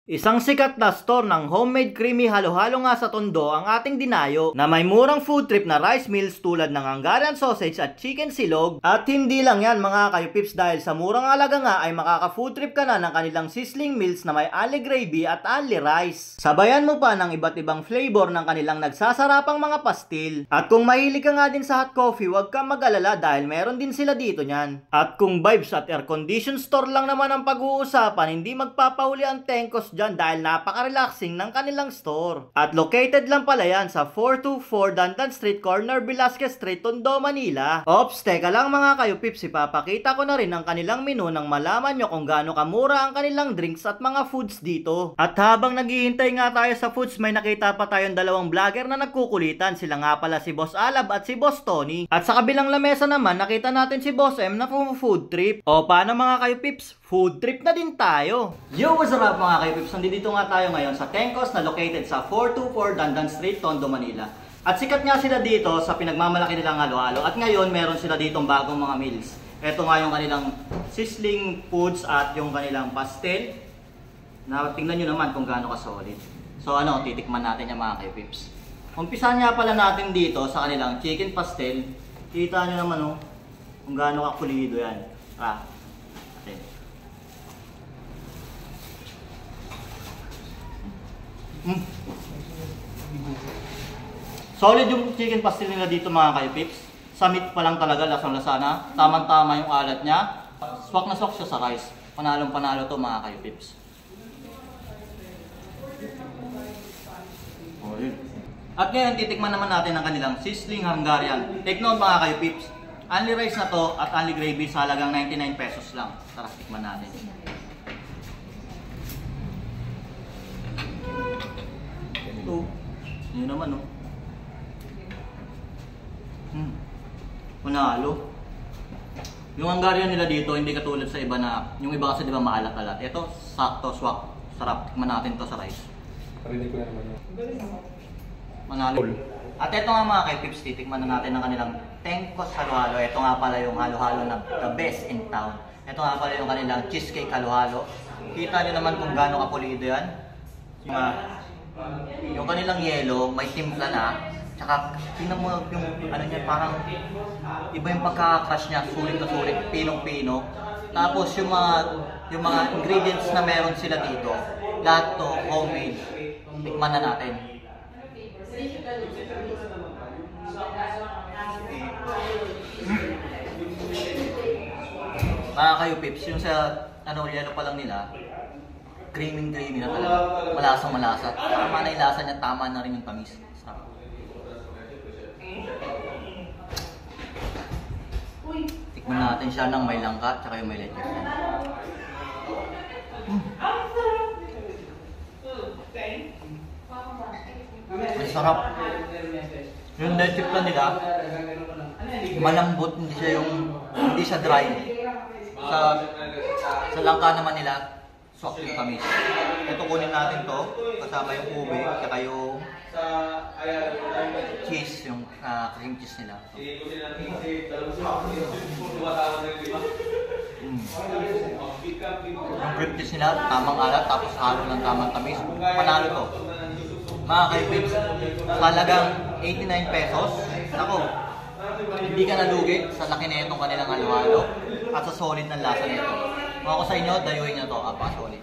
Isang sikat na store ng homemade creamy halo-halo nga sa Tondo ang ating dinayo na may murang food trip na rice meals tulad ng Hungarian sausage at chicken silog. At hindi lang yan mga kayo-pips, dahil sa murang halaga nga ay makaka-food trip ka na ng kanilang sizzling meals na may only gravy at only rice. Sabayan mo pa ng iba't ibang flavor ng kanilang nagsasarapang mga pastil. At kung mahilig ka nga din sa hot coffee, huwag kang mag-alala dahil meron din sila dito nyan. At kung vibes at air-conditioned store lang naman ang pag-uusapan, hindi magpapahuli ang tengkos dyan dahil napaka-relaxing ng kanilang store. At located lang pala yan sa 424 Dandan Street, corner Velasquez Street, Tondo, Manila. Ops, teka lang mga kayo-pips, ipapakita ko na rin ang kanilang menu nang malaman nyo kung gaano kamura ang kanilang drinks at mga foods dito. At habang naghihintay nga tayo sa foods, may nakita pa tayong dalawang vlogger na nagkukulitan. Sila nga pala si Boss Alab at si Boss Tony. At sa kabilang lamesa naman, nakita natin si Boss M na food trip. O paano mga kayo-pips? Food trip na din tayo. Yo, what's up mga kayo-pips? Nandito nga tayo ngayon sa Tengkos na located sa 424 Dandan Street, Tondo, Manila. At sikat nga sila dito sa pinagmamalaki nilang halo-halo. At ngayon meron sila ditong bagong mga meals. Ito nga yung kanilang sizzling foods at yung kanilang pastel. Na tingnan nyo naman kung gaano ka-solid. So ano, titikman natin yung mga kayo-pips. Umpisahan nga pala natin dito sa kanilang chicken pastel. Kita nyo naman oh, kung gaano ka-pulido yan. Solid yung chicken pastel nila dito mga kayo-pips. Sa meat pa lang talaga, lasang-lasa na. Tamang-tama yung alat niya. Swak na swak siya sa rice. Panalong-panalo to mga kayo-pips. At ngayon, titikman naman natin ang kanilang sizzling Hungarian. Take note mga kayo-pips. Only rice na to at only gravy sa halagang 99 pesos lang. Tara, tikman natin. Ito, yun naman oh. Panalo. Yung Hungarian nila dito hindi katulad sa iba na, yung iba kasi di ba maalat-alat. Ito, sakto, swak, sarap. Tikman natin to sa rice. Parinig ko na naman yun. Manalo. At ito nga mga kay-pips, titikman na natin ang kanilang Tengkos halo-halo. Ito nga pala yung halo-halo na the best in town. Ito nga pala yung kanilang cheesecake halo-halo. Kita nyo naman kung gaano kapulido yan. Yung kanilang yelo, may timpla na. Tsaka, tingnan mo yung ano niya, parang iba yung pagkaka-crush niya, sulit na sulit, pinong-pino. Tapos yung mga ingredients na meron sila dito, lahat to homemade. Tikman na natin. Mga kayo-pips, yung sa yelo pa lang nila, creamy na talaga. Malasang-malasa. Tama na yung lasa niya, tama na rin yung tamis. Sarap. Tikman natin siya ng may langka tsaka yung may leche. Masarap. Yung leche plan nila, malambot, hindi siya dry. Sa langka naman nila, swak yung tamis. Ito kunin natin to, kasama yung ube, tsaka yung cheese, yung cream cheese nila. Yung cream cheese nila, tamang alat, tapos halo ng tamang tamis. Panalo to. Mga kay-pips, halagang 89 pesos. Ako, hindi ka nalugi sa laki na itong kanilang halo-halo at sa solid ng lasa nito. Kung ako sa inyo, dayuhin nyo to, solid.